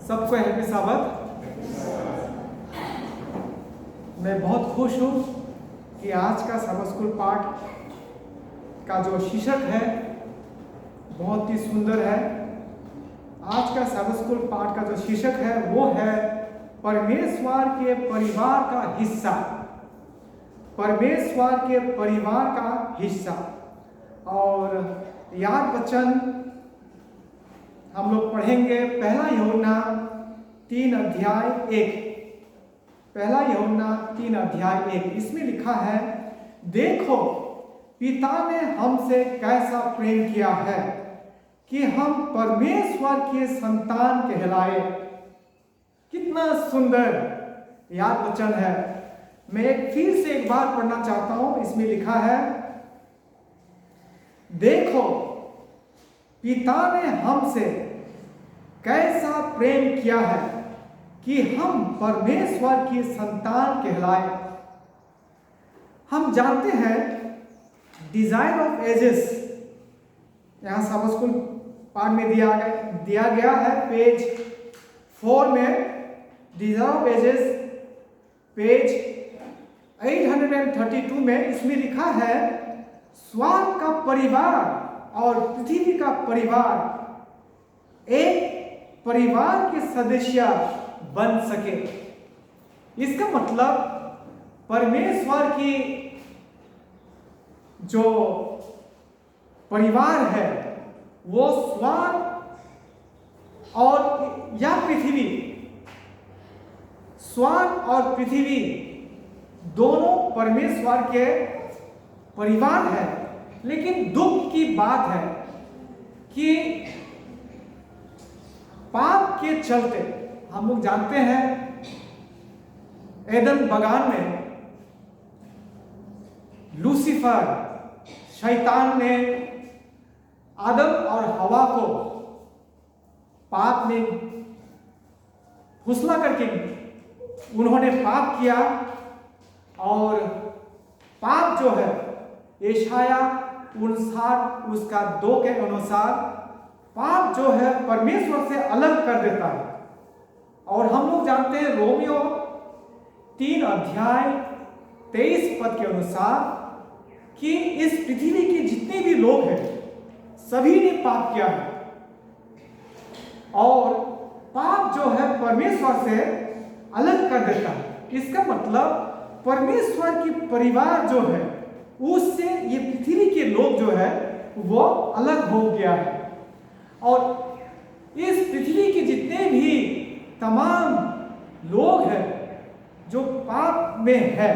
सबको हैप्पी साबत। मैं बहुत खुश हूँ कि आज का सबक स्कूल पाठ का जो शीर्षक है बहुत ही सुंदर है। आज का सबक स्कूल पाठ का जो शीर्षक है वो है परमेश्वर के परिवार का हिस्सा। परमेश्वर के परिवार का हिस्सा। और याद वचन हम लोग पढ़ेंगे पहला यूहन्ना 3:1। पहला यूहन्ना 3:1 इसमें लिखा है, देखो पिता ने हमसे कैसा प्रेम किया है कि हम परमेश्वर के संतान कहलाए। कितना सुंदर याद वचन है। मैं फिर से एक बार पढ़ना चाहता हूं। इसमें लिखा है, देखो पिता ने हमसे कैसा प्रेम किया है कि हम परमेश्वर की संतान कहलाए। हम जानते हैं डिजायर ऑफ एजेस यहां सबक स्कूल पाठ में दिया गया है पेज 4 में। डिजायर ऑफ एजेस पेज 832 में इसमें लिखा है, स्वर्ग का परिवार और पृथ्वी का परिवार एक परिवार के सदस्य बन सके। इसका मतलब परमेश्वर की जो परिवार है वो स्वर्ग और या पृथ्वी, स्वर्ग और पृथ्वी दोनों परमेश्वर के परिवार है। लेकिन दुख की बात है कि पाप के चलते हम लोग जानते हैं एदन बागान में लूसीफर शैतान ने आदम और हवा को पाप में फुसला करके उन्होंने पाप किया। और पाप जो है यशाया 59 उसका 2 के अनुसार पाप जो है परमेश्वर से अलग कर देता है। और हम लोग जानते हैं रोमियो 3:23 के अनुसार कि इस पृथ्वी के जितने भी लोग हैं सभी ने पाप किया है। और पाप जो है परमेश्वर से अलग कर देता है। इसका मतलब परमेश्वर की परिवार जो है उससे ये पृथ्वी के लोग जो है वो अलग हो गया है। और इस पृथ्वी के जितने भी तमाम लोग हैं जो पाप में है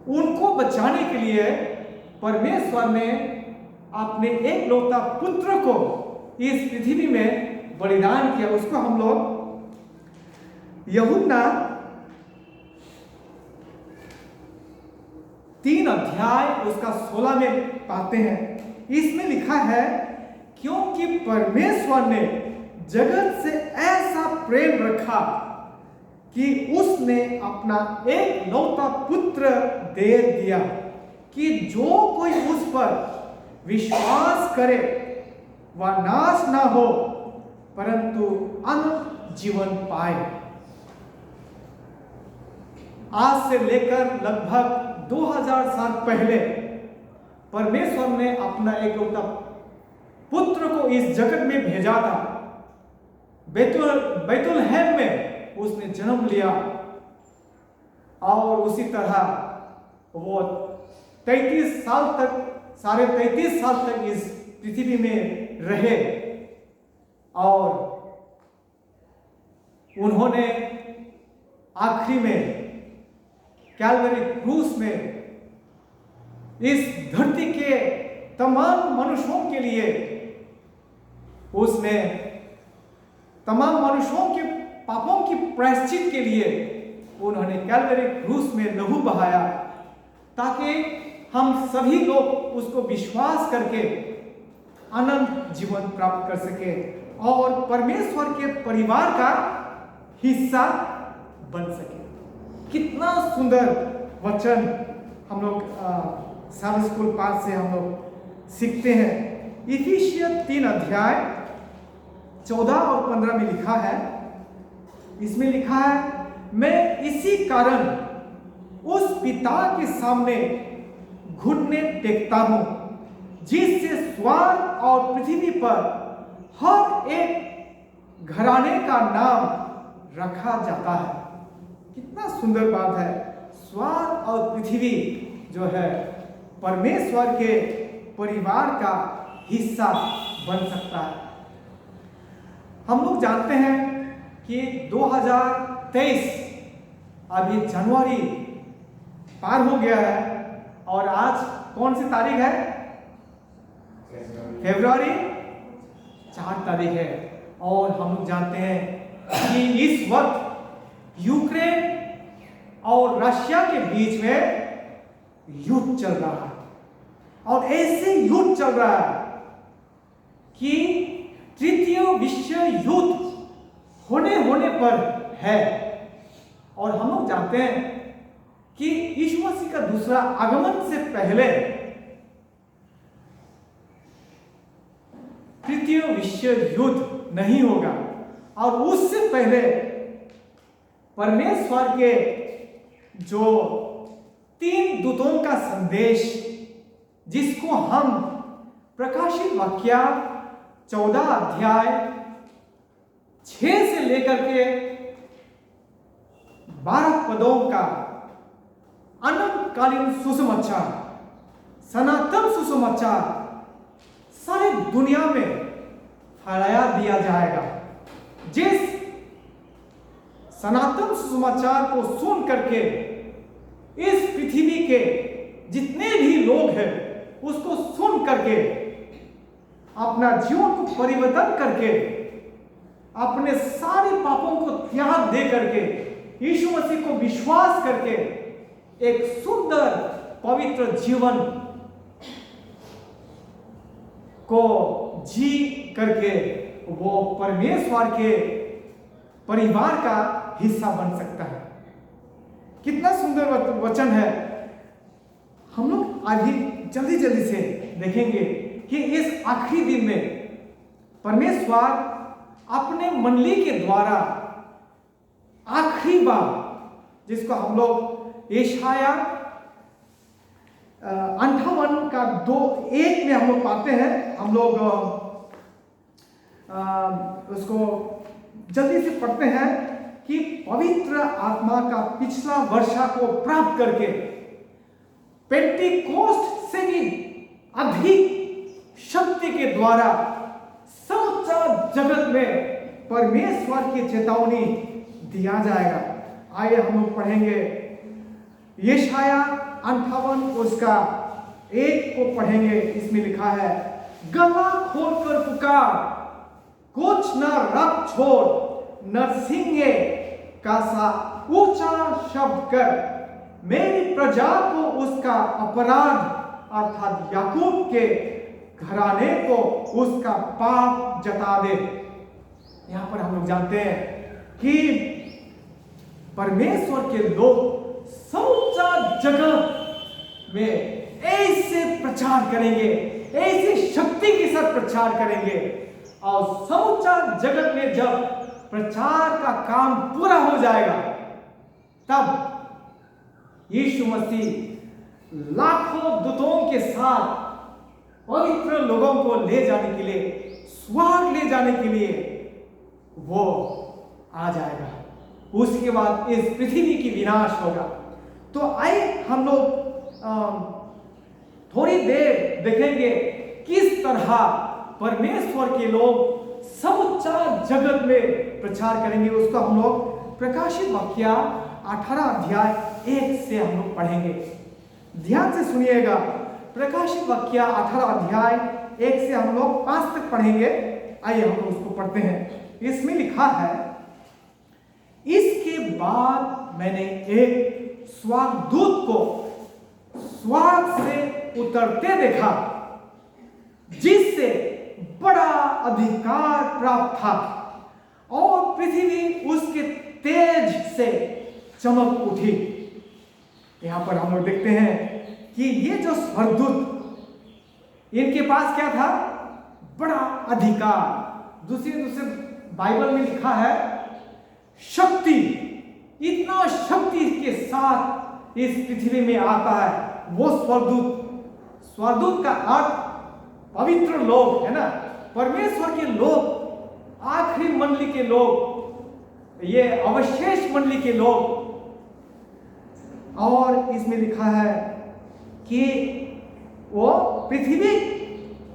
उनको बचाने के लिए परमेश्वर ने अपने एकलौता पुत्र को इस पृथ्वी में बलिदान किया। उसको हम लोग यूहन्ना 3 उसका 16 में पाते हैं। इसमें लिखा है, क्योंकि परमेश्वर ने जगत से ऐसा प्रेम रखा कि उसने अपना एकलौता पुत्र दे दिया कि जो कोई उस पर विश्वास करे वह नाश ना हो परंतु अनंत जीवन पाए। आज से लेकर लगभग 2000 साल पहले परमेश्वर ने अपना एकलौता पुत्र को इस जगत में भेजा था। बैतुलहम में उसने जन्म लिया और उसी तरह वो 33 साल तक 33.5 साल तक इस पृथ्वी में रहे। और उन्होंने आखिरी में कैलवरी क्रूस में इस धरती के तमाम मनुष्यों के लिए उसने तमाम मनुष्यों के पापों की प्रायश्चित के लिए उन्होंने कैलवरी क्रूस में लहू बहाया ताकि हम सभी लोग उसको विश्वास करके अनंत जीवन प्राप्त कर सके और परमेश्वर के परिवार का हिस्सा बन सके। कितना सुंदर वचन हम लोग सबक स्कूल पाठ से हम लोग सीखते हैं। इफिसियंस 3 14 और 15 में लिखा है, इसमें लिखा है, मैं इसी कारण उस पिता के सामने घुटने टेकता हूं जिससे स्वर्ग और पृथ्वी पर हर एक घराने का नाम रखा जाता है। कितना सुंदर बात है। स्वर्ग और पृथ्वी जो है परमेश्वर के परिवार का हिस्सा बन सकता है। हम लोग जानते हैं कि 2023 अभी जनवरी पार हो गया है और आज कौन सी तारीख है? फरवरी 4 तारीख है। और हम लोग जानते हैं कि इस वक्त यूक्रेन और रशिया के बीच में युद्ध चल रहा है और ऐसे युद्ध चल रहा है कि तृतीय विश्व युद्ध होने पर है। और हम लोग जानते हैं कि यीशु मसीह का दूसरा आगमन से पहले तृतीय विश्व युद्ध नहीं होगा और उससे पहले परमेश्वर के जो 3 दूतों का संदेश, जिसको हम प्रकाशित वाक्य 14 अध्याय 6 से लेकर के 12 पदों का अनंतकालीन सुसमाचार, सनातन सुसमाचार सारी दुनिया में फैलाया दिया जाएगा। जिस सनातन सुसमाचार को सुन करके इस पृथ्वी के जितने भी लोग हैं उसको सुन करके अपना जीवन को परिवर्तन करके अपने सारे पापों को त्याग दे करके यीशु मसीह को विश्वास करके एक सुंदर पवित्र जीवन को जी करके वो परमेश्वर के परिवार का हिस्सा बन सकता है। कितना सुंदर वचन है। हम लोग अभी जल्दी से देखेंगे कि इस आखिरी दिन में परमेश्वर अपने मंडली के द्वारा आखिरी बार, जिसको हम लोग यशाया 58 का 2:1 में हम लोग पाते हैं, हम लोग उसको जल्दी से पढ़ते हैं कि पवित्र आत्मा का पिछला वर्षा को प्राप्त करके पेंटिकोस्ट से भी अधिक शक्ति के द्वारा समूचा जगत में परमेश्वर की चेतावनी दिया जाएगा। आइए हम लोग पढ़ेंगे यशाया 58 उसका 1 को पढ़ेंगे। इसमें लिखा है, गला खोलकर पुकार, कुछ न रब छोड़, नरसिंगे का सा ऊंचा शब्द कर, मेरी प्रजा को उसका अपराध अर्थात याकूब के घराने को उसका पाप जता दे। यहां पर हम लोग जानते हैं कि परमेश्वर के लोग समूचा जगत में ऐसे प्रचार करेंगे, ऐसी शक्ति के साथ प्रचार करेंगे और समूचा जगत में जब प्रचार का काम पूरा हो जाएगा तब यीशु मसीह लाखों दूतों के साथ पवित्र लोगों को ले जाने के लिए, स्वर्ग ले जाने के लिए वो आ जाएगा। उसके बाद इस पृथ्वी की विनाश होगा। तो आइए हम लोग थोड़ी देर देखेंगे किस तरह परमेश्वर के लोग समूचा जगत में प्रचार करेंगे। उसको हम लोग प्रकाशित वाक्य 18 अध्याय 1 से हम लोग पढ़ेंगे। ध्यान से सुनिएगा। प्रकाशित वाक्य 18 अध्याय 1 से हम लोग 5 तक पढ़ेंगे। आइए हम लोग उसको पढ़ते हैं। इसमें लिखा है, इसके बाद मैंने एक स्वर्गदूत को स्वर्ग से उतरते देखा जिससे बड़ा अधिकार प्राप्त था और पृथ्वी उसके तेज से चमक उठी। यहां पर हम लोग देखते हैं कि ये जो स्वर्गदूत, इनके पास क्या था? बड़ा अधिकार, दूसरे दूसरे बाइबल में लिखा है शक्ति, इतना शक्ति के साथ इस पृथ्वी में आता है वो स्वर्गदूत। स्वर्गदूत का अर्थ पवित्र लोग है ना, परमेश्वर के लोग, आखिरी मंडली के लोग, ये अवशेष मंडली के लोग। और इसमें लिखा है कि वो पृथ्वी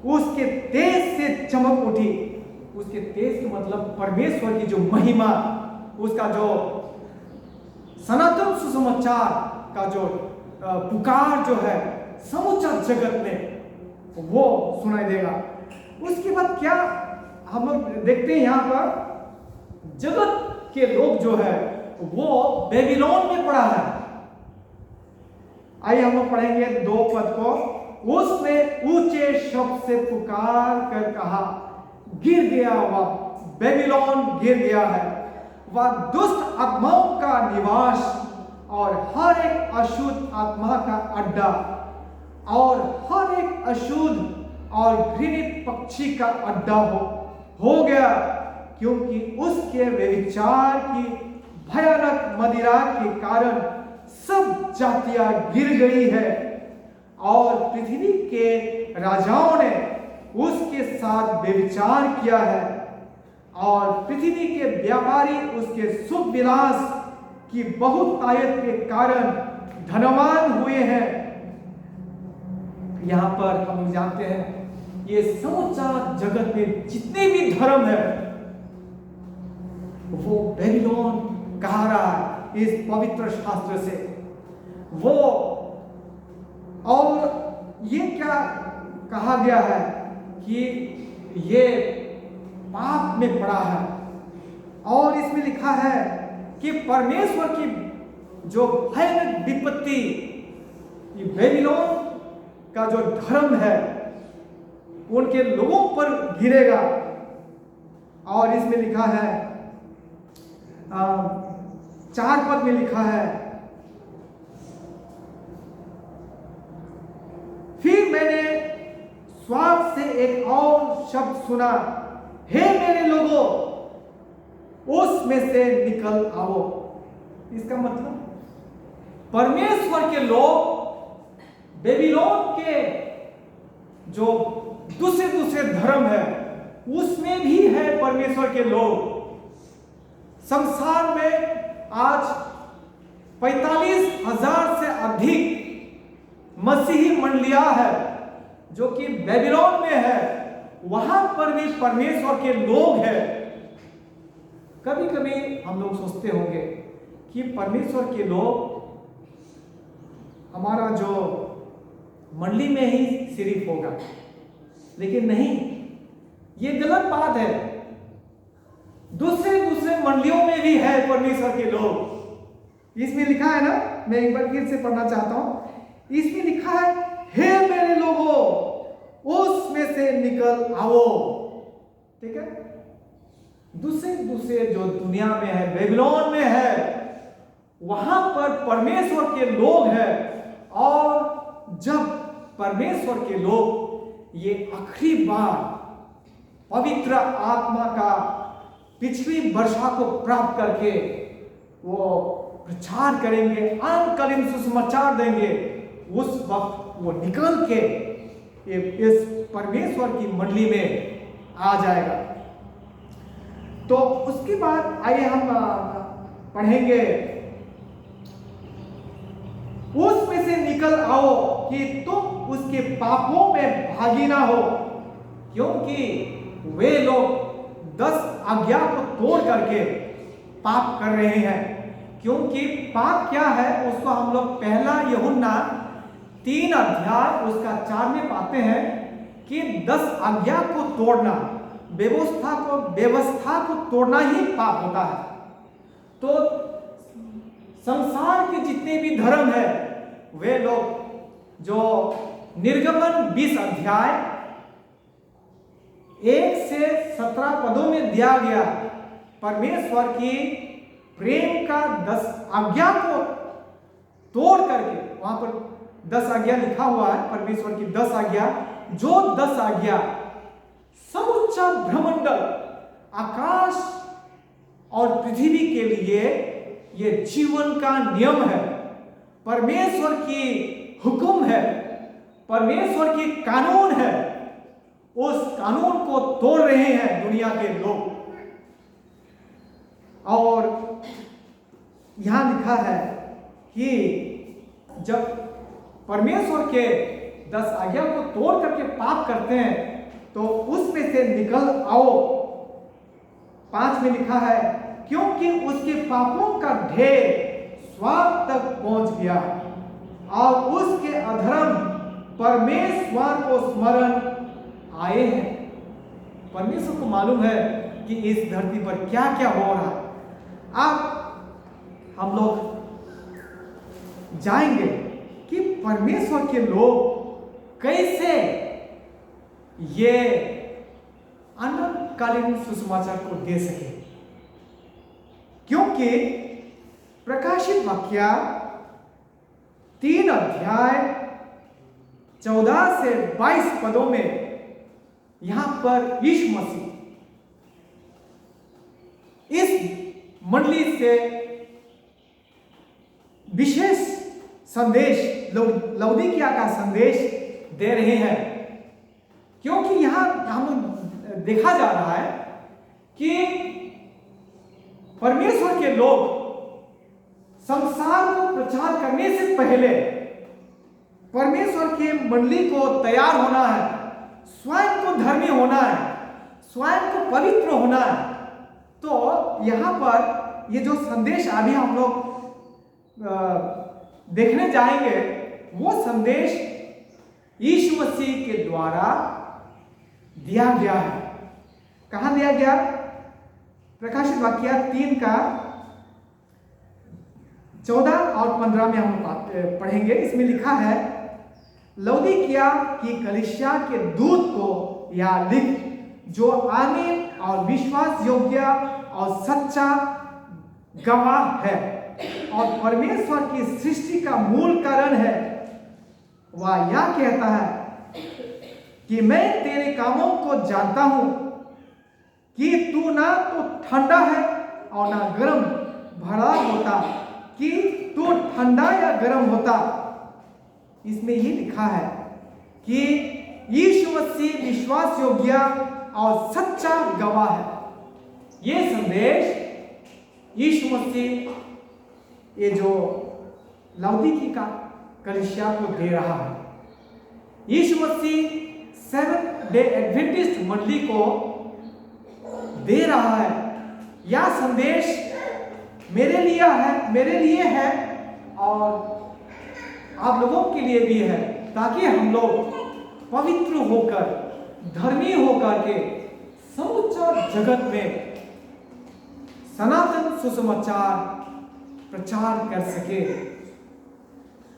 उसके तेज से चमक उठी। उसके तेज का मतलब परमेश्वर की जो महिमा, उसका जो सनातन सुसमाचार का जो पुकार जो है समूचा जगत में वो सुनाई देगा। उसके बाद क्या हम लोग देखते हैं यहाँ पर जगत के लोग जो है वो बेबीलोन में पड़ा है। आइए हम लोग पढ़ेंगे 2 पद को। उसने ऊंचे शब्द से पुकार कर कहा, गिर गया वह बेबीलोन, गिर गया है वह दुष्ट आत्माओं का निवास और हर एक अशुद्ध आत्मा का अड्डा और हर एक अशुद्ध और घृणित पक्षी का अड्डा हो गया, क्योंकि उसके व्यभिचार की भयानक मदिरा के कारण सब जातियां गिर गई है और पृथ्वी के राजाओं ने उसके साथ व्यभिचार किया है और पृथ्वी के व्यापारी उसके सुख विलास की बहुतायत के कारण धनवान हुए हैं। यहां पर हम जानते हैं ये समूचा जगत में जितने भी धर्म है वो बेबीलोन कहा रहा है इस पवित्र शास्त्र से। वो और ये क्या कहा गया है कि ये पाप में पड़ा है। और इसमें लिखा है कि परमेश्वर की जो भयानक विपत्ति, ये बेबीलोन का जो धर्म है उनके लोगों पर गिरेगा। और इसमें लिखा है 4 पद में लिखा है, फिर मैंने स्वर्ग से एक और शब्द सुना, हे मेरे लोगों उसमें से निकल आओ। इसका मतलब परमेश्वर के लोग बेबीलोन के जो दूसरे धर्म है उसमें भी है परमेश्वर के लोग। संसार में आज 45,000 से अधिक मसीही मंडलियां है जो कि बेबीलोन में है, वहां पर भी परमेश्वर के लोग हैं। कभी कभी हम लोग सोचते होंगे कि परमेश्वर के लोग हमारा जो मंडली में ही सिर्फ होगा, लेकिन नहीं, ये गलत बात है। दूसरे मंडलियों में भी है परमेश्वर के लोग। इसमें लिखा है ना, मैं एक बार फिर से पढ़ना चाहता हूं। इसमें लिखा है, हे मेरे लोगों उसमें से निकल आओ। ठीक है, दूसरे जो दुनिया में है, बेबीलोन में है, वहां पर परमेश्वर के लोग हैं। और जब परमेश्वर के लोग ये आखिरी बार पवित्र आत्मा का पिछली वर्षा को प्राप्त करके वो प्रचार करेंगे, अनकालीन सुसमाचार देंगे, उस वक्त वो निकल के इस परमेश्वर की मंडली में आ जाएगा। तो उसके बाद आइए हम पढ़ेंगे, उसमें से निकल आओ कि तुम उसके पापों में भागी ना हो, क्योंकि वे लोग 10 आज्ञा को तोड़ करके पाप कर रहे हैं। क्योंकि पाप क्या है उसको हम लोग पहला यूहन्ना 3 अध्याय उसका 4 में पाते हैं कि 10 आज्ञा को तोड़ना, व्यवस्था को तोड़ना ही पाप होता है। तो संसार के जितने भी धर्म है वे लोग जो निर्गमन 20 अध्याय 1 से 17 पदों में दिया गया परमेश्वर की प्रेम का 10 आज्ञा को तोड़ करके, वहां पर 10 आज्ञा लिखा हुआ है, परमेश्वर की 10 आज्ञा, जो 10 आज्ञा समूचा ब्रह्मांड आकाश और पृथ्वी के लिए ये जीवन का नियम है, परमेश्वर की हुक्म है, परमेश्वर की कानून है। उस कानून को तोड़ रहे हैं दुनिया के लोग। और यहां लिखा है कि जब परमेश्वर के 10 आज्ञा को तोड़ करके पाप करते हैं तो उसमें से निकल आओ। 5 में लिखा है, क्योंकि उसके पापों का ढेर स्वर्ग तक पहुंच गया और उसके अधर्म परमेश्वर को स्मरण आए हैं। परमेश्वर को मालूम है कि इस धरती पर क्या क्या हो रहा है। अब हम लोग जाएंगे कि परमेश्वर के लोग कैसे ये अनंतकालीन सुसमाचार को दे सके, क्योंकि प्रकाशित वाक्य 3 अध्याय 14 से 22 पदों में यहां पर यीशु मसीह इस मंडली से विशेष संदेश, लौदीकिया का संदेश दे रहे हैं। क्योंकि यहां हम देखा जा रहा है कि परमेश्वर के लोग संसार को प्रचार करने से पहले परमेश्वर के मंडली को तैयार होना है, स्वयं को धर्मी होना है, स्वयं को पवित्र होना है। तो यहां पर ये जो संदेश अभी हम लोग देखने जाएंगे, वो संदेश यीशु मसीह के द्वारा दिया गया है। कहां दिया गया? प्रकाशित वाक्य 3 का 14 और 15 में हम पढ़ेंगे। इसमें लिखा है, लौदीकिया की कलीसिया के दूत को यह लिख, जो आमीन और विश्वास योग्य और सच्चा गवाह है और परमेश्वर की सृष्टि का मूल कारण है, वह यह कहता है कि मैं तेरे कामों को जानता हूं कि तू ना तो ठंडा है और ना गर्म भरा होता, कि तू ठंडा या गर्म होता। इसमें ये लिखा है कि यीशु मसीह विश्वास योग्य और सच्चा गवाह है। ये संदेश यीशु मसीह ये जो लौदीकी का कलीसिया को दे रहा है। यीशु मसीह सेवेंथ डे एडवेंटिस्ट मंडली को दे रहा है। यह संदेश मेरे लिए है और आप लोगों के लिए भी है, ताकि हम लोग पवित्र होकर, धर्मी होकर के समूचा जगत में सनातन सुसमाचार प्रचार कर सके।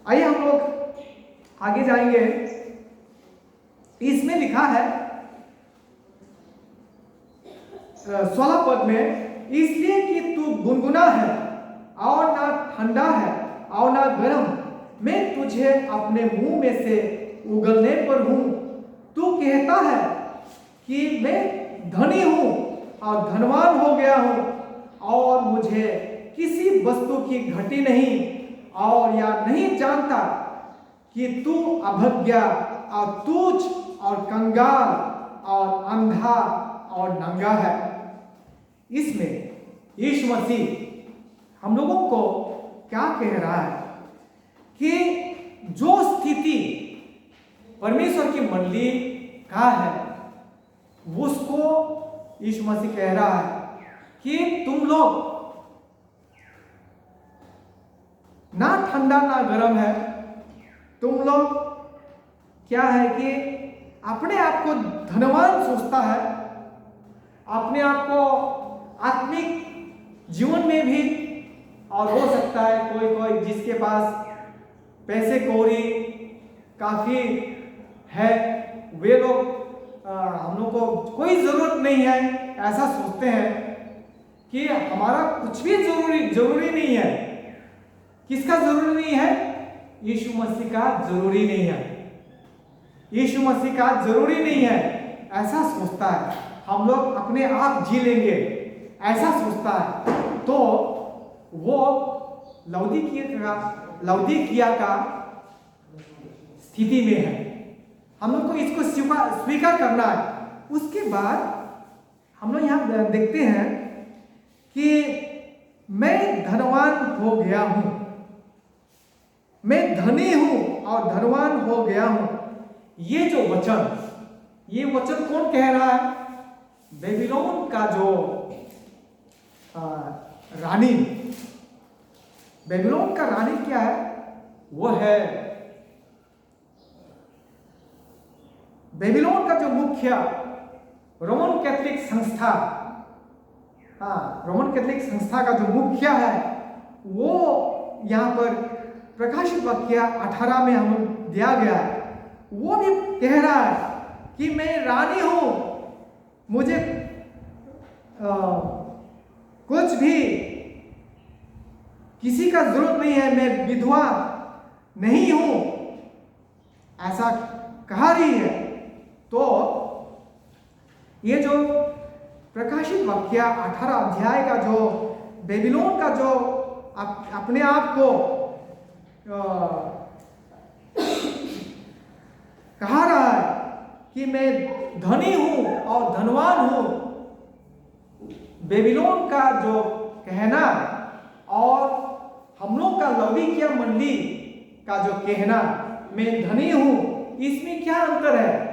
आइए हम लोग आगे जाएंगे। इसमें लिखा है 16 पद में, इसलिए कि तू गुनगुना है और ना ठंडा है और ना गर्म, मैं तुझे अपने मुंह में से उगलने पर हूं। तू कहता है कि मैं धनी हूं और धनवान हो गया हूं और मुझे किसी वस्तु की घटी नहीं, और या नहीं जानता कि तू अभज्ञा और तुच्छ और कंगाल और अंधा और नंगा है। इसमें यीशु मसीह हम लोगों को क्या कह रहा है कि जो स्थिति परमेश्वर की मंडली का है, उसको यीशु मसीह कह रहा है कि तुम लोग ना ठंडा ना गर्म है। तुम लोग क्या है कि अपने आप को धनवान सोचता है, अपने आप को आत्मिक जीवन में भी, और हो सकता है कोई जिसके पास पैसे कौड़ी काफी है, वे लोग हम लोग को कोई जरूरत नहीं है, ऐसा सोचते हैं कि हमारा कुछ भी जरूरी नहीं है। किसका जरूरी नहीं है? यीशु मसीह का जरूरी नहीं है। यीशु मसीह का जरूरी नहीं है, ऐसा सोचता है। हम लोग अपने आप जी लेंगे, ऐसा सोचता है, तो वो लौदीकिया का स्थिति में है। हम लोग को इसको स्वीकार करना है। उसके बाद हम लोग यहाँ देखते हैं कि मैं धनवान हो गया हूं, मैं धनी हूं और धनवान हो गया हूं। ये वचन कौन कह रहा है? बेबीलोन का जो रानी, बेबीलोन का रानी क्या है? वो है बेबीलोन का जो मुखिया रोमन कैथोलिक संस्था, रोमन कैथोलिक संस्था का जो मुखिया है, वो यहाँ पर प्रकाशित वाक्य 18 में हमें दिया गया है। वो भी कह रहा है कि मैं रानी हूं, मुझे कुछ भी किसी का जरूरत नहीं है, मैं विधवा नहीं हूं, ऐसा कहा रही है। तो ये जो प्रकाशित वाक्य 18 अध्याय का जो बेबीलोन का जो अपने आप को कहा रहा है कि मैं धनी हूं और धनवान हूं, बेबीलोन का जो कहना और हम लोग का लौदीकिया मंडली का जो कहना मैं धनी हूं, इसमें क्या अंतर है?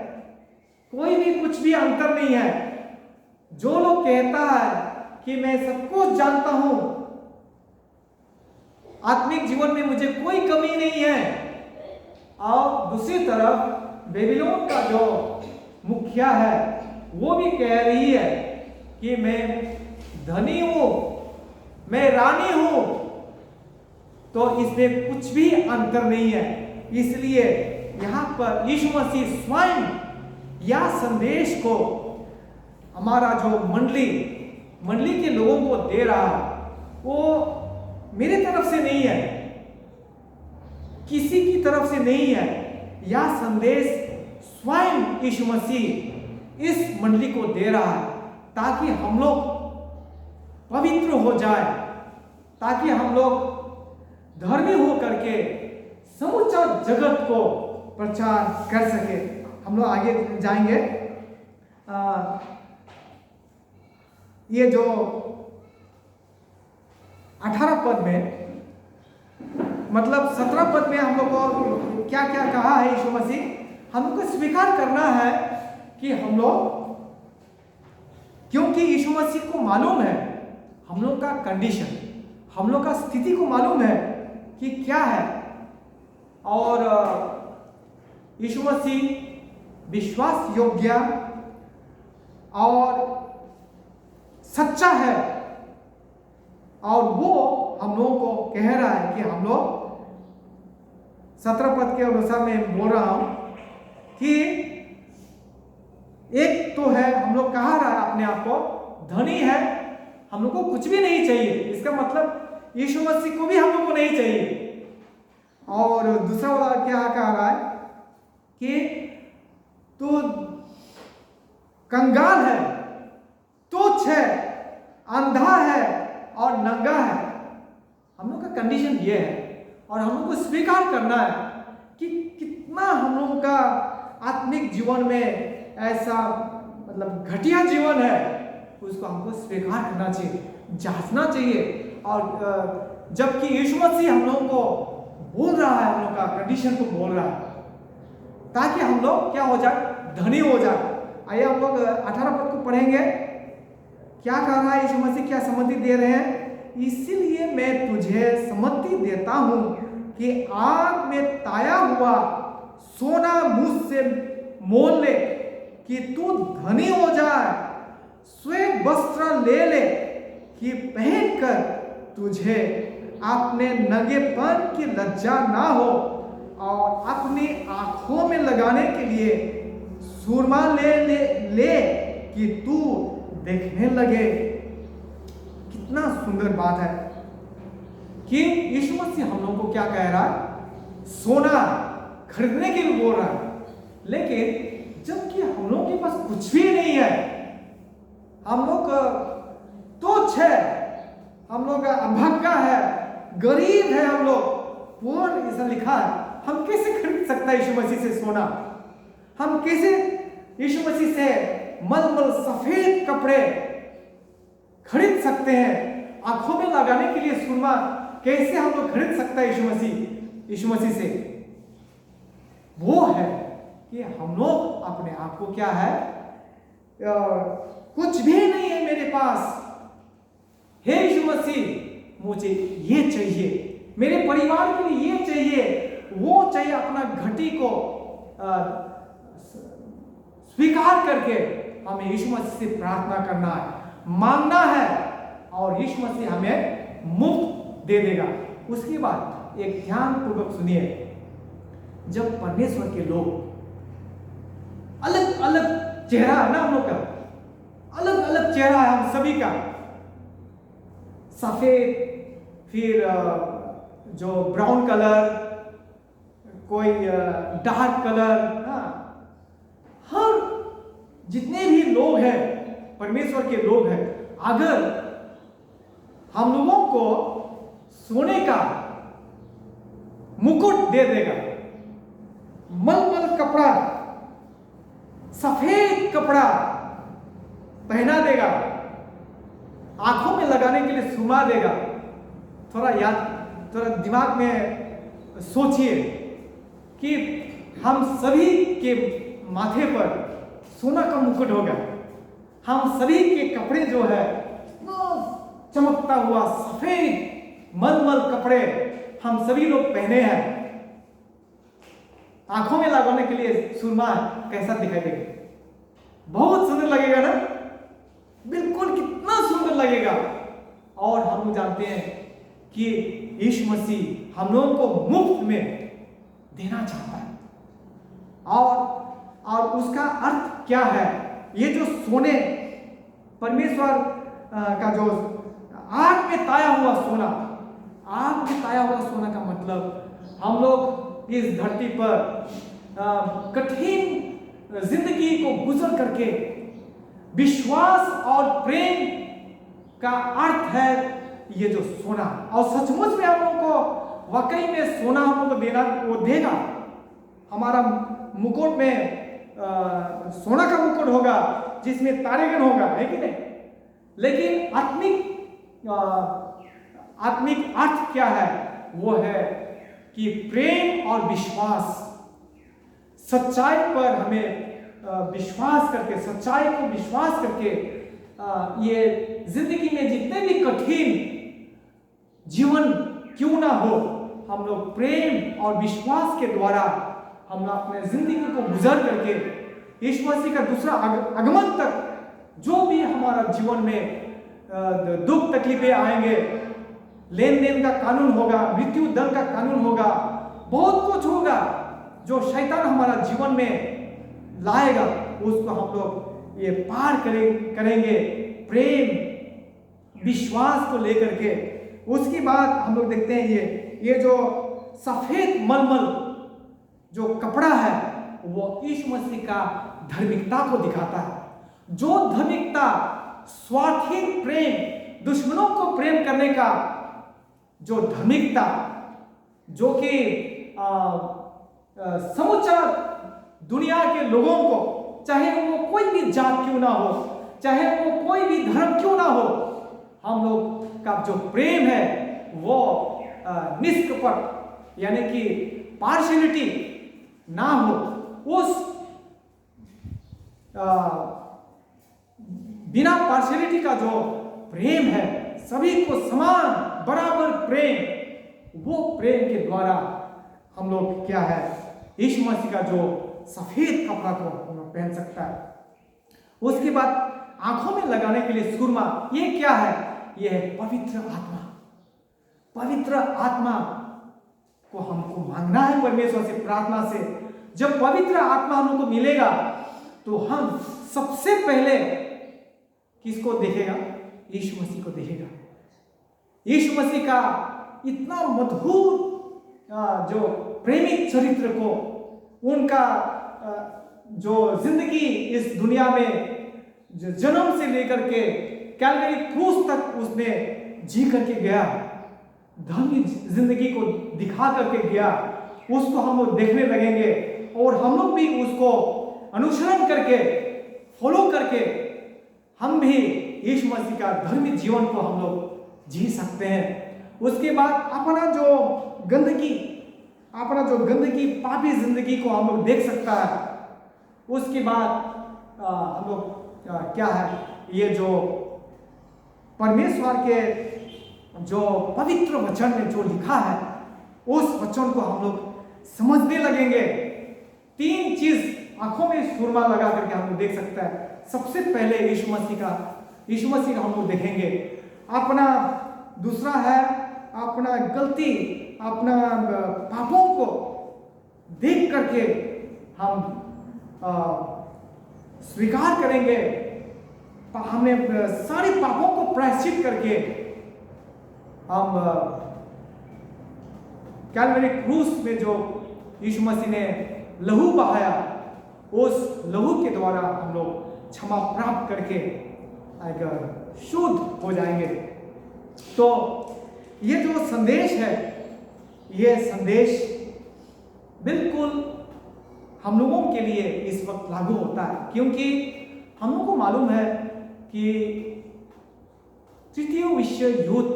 कोई भी कुछ भी अंतर नहीं है। जो लोग कहता है कि मैं सब कुछ जानता हूं, आत्मिक जीवन में मुझे कोई कमी नहीं है, और दूसरी तरफ बेबीलोन का जो मुखिया है वो भी कह रही है कि मैं धनी हूं, मैं रानी हूं, तो इसमें कुछ भी अंतर नहीं है। इसलिए यहां पर यीशु मसीह स्वयं या संदेश को हमारा जो मंडली के लोगों को दे रहा है, वो मेरी तरफ से नहीं है, किसी की तरफ से नहीं है। यह संदेश स्वयं यीशु मसीह इस मंडली को दे रहा है ताकि हम लोग पवित्र हो जाए, ताकि हम लोग धर्मी हो करके समूचा जगत को प्रचार कर सके। हम लोग आगे जाएंगे। ये जो 18 पद में, मतलब 17 पद में हम लोग को क्या क्या कहा है यीशु मसीह? हम लोग को स्वीकार करना है कि हम लोग, क्योंकि यीशु मसीह को मालूम है हम लोग का कंडीशन, हम लोग का स्थिति को मालूम है कि क्या है, और यीशु मसीह विश्वास योग्य और सच्चा है, और वो हम लोगों को कह रहा है कि हम लोग 17 पद के अनुसार मैं बोल रहा हूं कि एक तो है, हम लोग कहा रहा है अपने आप को धनी है, हम लोग को कुछ भी नहीं चाहिए, इसका मतलब यीशु मसीह को भी हम लोग को नहीं चाहिए। और दूसरा वाला क्या कह रहा है कि तू कंगाल है, तुच्छ है, अंधा है और नंगा है। हम लोग का कंडीशन ये है, और हम लोग को स्वीकार करना है कि कितना हम लोगों का आत्मिक जीवन में ऐसा मतलब घटिया जीवन है, उसको हमको स्वीकार करना चाहिए, जांचना चाहिए। और जबकि यीशु मसीह हम लोगों को बोल रहा है, हम लोग का कंडीशन को बोल रहा है, ताकि हम लोग क्या हो जाए, धनी हो जाए। आइए हम लोग 18 पद को पढ़ेंगे। क्या कह रहा है यीशु मसीह, क्या सम्मति दे रहे हैं? इसीलिए मैं तुझे सम्मति देता हूं कि आग में ताया हुआ सोना मुझसे मोल ले कि तू धनी हो जाए, श्वेत वस्त्र ले ले कि पहनकर तुझे अपने नंगेपन की लज्जा ना हो, और अपनी आंखों में लगाने के लिए सुरमा ले कि तू देखने लगे। कितना सुंदर बात है कि यीशु मसीह हम लोगों को क्या कह रहा है, सोना खरीदने के लिए बोल रहा है। लेकिन जबकि हम लोगों के पास कुछ भी नहीं है, हम लोग तुच्छ है, हम लोग अभागा है, गरीब है, हम लोग पुअर, ऐसा लिखा है। हम कैसे खरीद सकता है यीशु मसीह से सोना? हम कैसे यीशु मसीह से मलमल सफेद कपड़े खरीद सकते हैं? आंखों में लगाने के लिए सुरमा कैसे हम लोग खरीद सकता है यीशु मसीह से? वो है कि हम लोग अपने आप को क्या है, कुछ भी नहीं है मेरे पास, हे यीशु मसीह मुझे ये चाहिए, मेरे परिवार के लिए ये चाहिए, वो चाहिए। अपना घटी को स्वीकार करके हमें यीशु मसीह से प्रार्थना करना है, मांगना है, और यीशु मसीह हमें मुफ्त दे देगा। उसके बाद एक ध्यान पूर्वक सुनिए, जब परमेश्वर के लोग, अलग अलग चेहरा है ना हम लोग का, अलग अलग चेहरा है हम सभी का, सफेद, फिर जो ब्राउन कलर, कोई डार्क कलर, हर जितने भी लोग हैं, परमेश्वर के लोग हैं, अगर हम लोगों को सोने का मुकुट दे देगा, मलमल कपड़ा, सफेद कपड़ा पहना देगा, आंखों में लगाने के लिए सुमा देगा, थोड़ा दिमाग में सोचिए कि हम सभी के माथे पर सोना का मुकुट होगा, हम सभी के कपड़े जो है चमकता हुआ सफेद मलमल कपड़े हम सभी लोग पहने हैं, आंखों में लगाने के लिए सुरमा कैसा दिखाई देगा? बहुत सुंदर लगेगा ना, बिल्कुल कितना सुंदर लगेगा। और हम लोग जानते हैं कि यीशु मसीह हम लोगों को मुफ्त में देना चाहता है, और उसका अर्थ क्या है? ये जो सोने, परमेश्वर का जो आग में ताया हुआ सोना, आग में ताया हुआ सोना का मतलब हम लोग इस धरती पर कठिन जिंदगी को गुजर करके विश्वास और प्रेम का अर्थ है ये जो सोना, और सचमुच में हम लोग को वाकई में सोना हम लोग को देना, वो देगा। हमारा मुकुट में सोना का मुकुट होगा जिसमें तारेगण होगा, है कि नहीं? लेकिन आत्मिक अर्थ क्या है? वो है कि प्रेम और विश्वास, सच्चाई पर हमें विश्वास करके, सच्चाई को विश्वास करके, ये जिंदगी में जितने भी कठिन जीवन क्यों ना हो, हम लोग प्रेम और विश्वास के द्वारा हम लोग अपने जिंदगी को गुजर करके यीशु मसीह का दूसरा आगमन तक जो भी हमारा जीवन में दुख तकलीफें आएंगे, लेन देन का कानून होगा, मृत्यु दंड का कानून होगा, बहुत कुछ होगा जो शैतान हमारा जीवन में लाएगा, उसको हम लोग ये पार करेंगे प्रेम विश्वास को लेकर के। उसके बाद हम लोग देखते हैं ये जो सफेद मलमल जो कपड़ा है वो यीशु मसीह का धार्मिकता को दिखाता है। जो धार्मिकता, स्वार्थहीन प्रेम, दुश्मनों को प्रेम करने का जो धार्मिकता, जो कि समूचा दुनिया के लोगों को, चाहे वो कोई भी जात क्यों ना हो, चाहे वो कोई भी धर्म क्यों ना हो, हम लोग का जो प्रेम है वो निष्कपट, यानी कि पार्शियलिटी ना हो, उस बिना पार्शियलिटी का जो प्रेम है, सभी को समान बराबर प्रेम, वो प्रेम के द्वारा हम लोग क्या है, यीशु मसीह का जो सफेद कपड़ा को हम लोग पहन सकता है। उसके बाद आंखों में लगाने के लिए सुरमा, ये क्या है? ये है पवित्र आत्मा। पवित्र आत्मा को हमको मांगना है परमेश्वर से, प्रार्थना से। जब पवित्र आत्मा हमको मिलेगा तो हम सबसे पहले किसको देखेगा? यीशु मसीह को देखेगा। यीशु मसीह का इतना मधुर जो प्रेमिक चरित्र को, उनका जो जिंदगी इस दुनिया में जन्म से लेकर के कैलवरी क्रूस तक उसने जी करके गया, धर्मी जिंदगी को दिखा करके गया, उसको हम लोग देखने लगेंगे और हम लोग भी उसको अनुसरण करके फॉलो करके हम भी यीशु मसीह का धर्मी जीवन को हम लोग जी सकते हैं। उसके बाद अपना जो गंदगी पापी जिंदगी को हम लोग देख सकता है। उसके बाद हम लोग क्या है, ये जो परमेश्वर के जो पवित्र वचन में जो लिखा है उस वचन को हम लोग समझने लगेंगे। 3 चीज आंखों में सुरमा लगा करके हम लोग देख सकता है। सबसे पहले यीशु मसीह का हम लोग देखेंगे। अपना दूसरा है अपना गलती, अपना पापों को देख करके हम स्वीकार करेंगे। हमने सारे पापों को प्रायश्चित करके हम कैलवरी क्रूस में जो यीशु मसीह ने लहू बहाया, उस लहू के द्वारा हम लोग क्षमा प्राप्त करके अगर शुद्ध हो जाएंगे। तो ये जो संदेश है, ये संदेश बिल्कुल हम लोगों के लिए इस वक्त लागू होता है, क्योंकि हम लोगों को मालूम है कि तृतीय विश्व युद्ध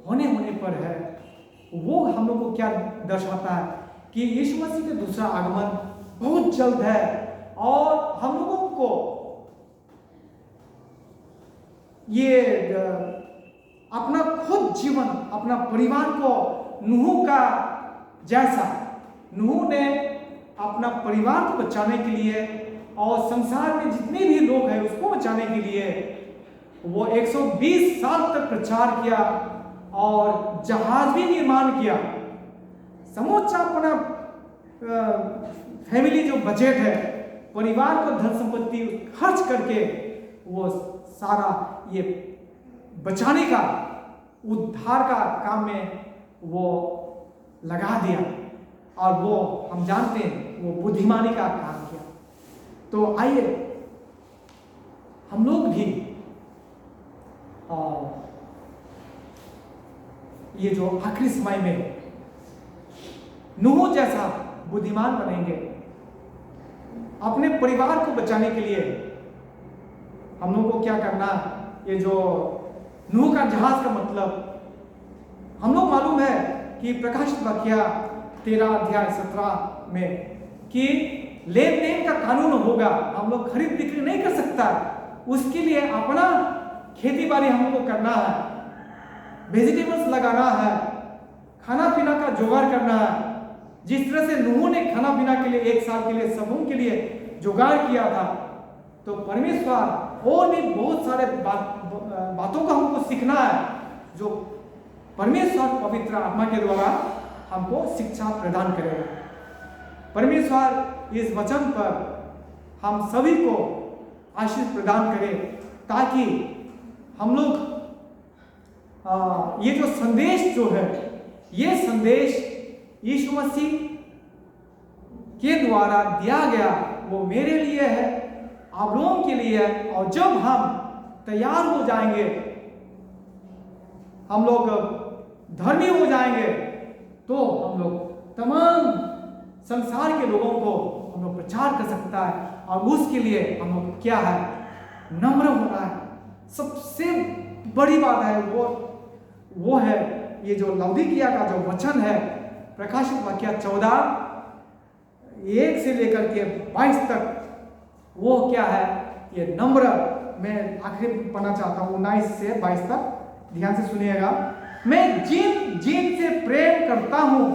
होने पर है। वो हम लोग को क्या दर्शाता है कि यीशु मसीह का दूसरा आगमन बहुत जल्द है और हम लोगों को ये अपना खुद जीवन, अपना परिवार को नूह का जैसा, नूह ने अपना परिवार को बचाने के लिए और संसार में जितने भी लोग हैं उसको बचाने के लिए वो 120 साल तक प्रचार किया और जहाज भी निर्माण किया। समूचा अपना फैमिली जो बजट है, परिवार को धन संपत्ति खर्च करके वो सारा ये बचाने का, उद्धार का काम में वो लगा दिया और वो हम जानते हैं वो बुद्धिमानी का काम किया। तो आइए हम लोग भी ये जो आखिरी समय में नूह जैसा बुद्धिमान बनेंगे। अपने परिवार को बचाने के लिए हम लोग को क्या करना, ये जो नूह का जहाज का मतलब हम लोग मालूम है कि प्रकाशित वाक्य 13 अध्याय 17 में कि लेन देन का कानून होगा, हम लोग खरीद बिक्री नहीं कर सकता, उसके लिए अपना खेती बाड़ी हम लोग को करना है, वेजिटेबल्स लगाना है, खाना पीना का जुगाड़ करना है। जिस तरह से नूह ने खाना पीना के लिए 1 साल के लिए समूह के लिए जुगाड़ किया था, तो परमेश्वर और भी बहुत सारे बातों को हमको सीखना है जो परमेश्वर पवित्र आत्मा के द्वारा हमको शिक्षा प्रदान करेगा। परमेश्वर इस वचन पर हम सभी को आशीष प्रदान करे ताकि हम लोग ये जो संदेश जो है, ये संदेश यीशु मसीह के द्वारा दिया गया वो मेरे लिए है, आप लोगों के लिए है। और जब हम तैयार हो जाएंगे, हम लोग धर्मी हो जाएंगे, तो हम लोग तमाम संसार के लोगों को हम लोग प्रचार कर सकता है। और उसके लिए हम लोग क्या है, नम्र होना है। सबसे बड़ी बात है वो है ये जो लौदीकिया का जो वचन है, प्रकाशित वाक्य 14:1 से लेकर के 22 तक, वो क्या है, ये नम्र। मैं आखिरी पढ़ना चाहता हूँ 19 से 22 तक, ध्यान से सुनिएगा। मैं जिन से प्रेम करता हूँ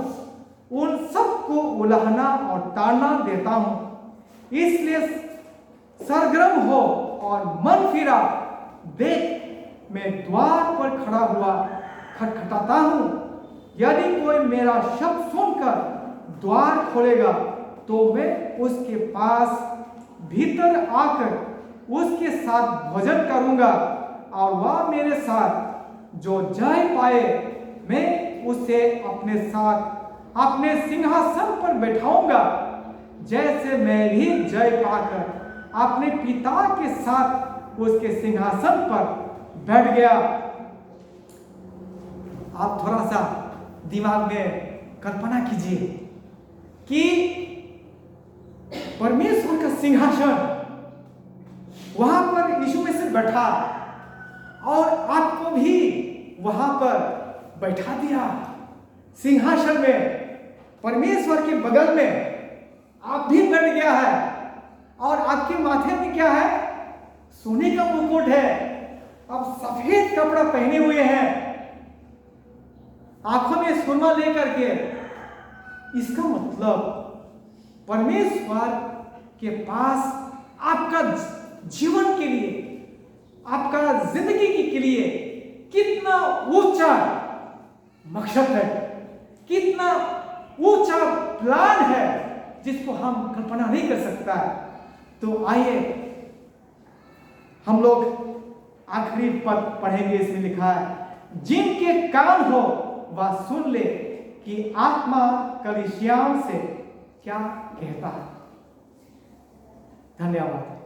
उन सबको उलाहना और ताड़ना देता हूँ, इसलिए सरगर्म हो और मन फिरा देख, मैं द्वार पर खड़ा हुआ खटखटाता हूँ। यदि कोई मेरा शब्द सुनकर द्वार खोलेगा तो मैं उसके पास भीतर आकर उसके साथ भोजन करूंगा और वह मेरे साथ। जो जय पाए मैं उसे अपने साथ अपने सिंहासन पर बैठाऊंगा, जैसे मैं भी जय पाकर अपने पिता के साथ उसके सिंहासन पर बैठ गया। आप थोड़ा सा दिमाग में कल्पना कीजिए कि परमेश्वर का सिंहासन, वहां पर यीशु मसीह बैठा और आपको भी वहां पर बैठा दिया सिंहासन में। परमेश्वर के बगल में आप भी बैठ गया है और आपके माथे में क्या है? सोने का मुकुट है। आप सफेद कपड़ा पहने हुए हैं, आंखों में सुरमा लेकर के। इसका मतलब परमेश्वर के पास आपका जीवन के लिए, आपका जिंदगी के लिए कितना ऊंचा मकसद है, कितना ऊंचा प्लान है जिसको हम कल्पना नहीं कर सकता है। तो आइए हम लोग आखिरी पद पढ़ेंगे। इसमें लिखा है, जिनके कान हो वह सुन ले कि आत्मा कलीसियाओं से क्या कहता है। धन्यवाद।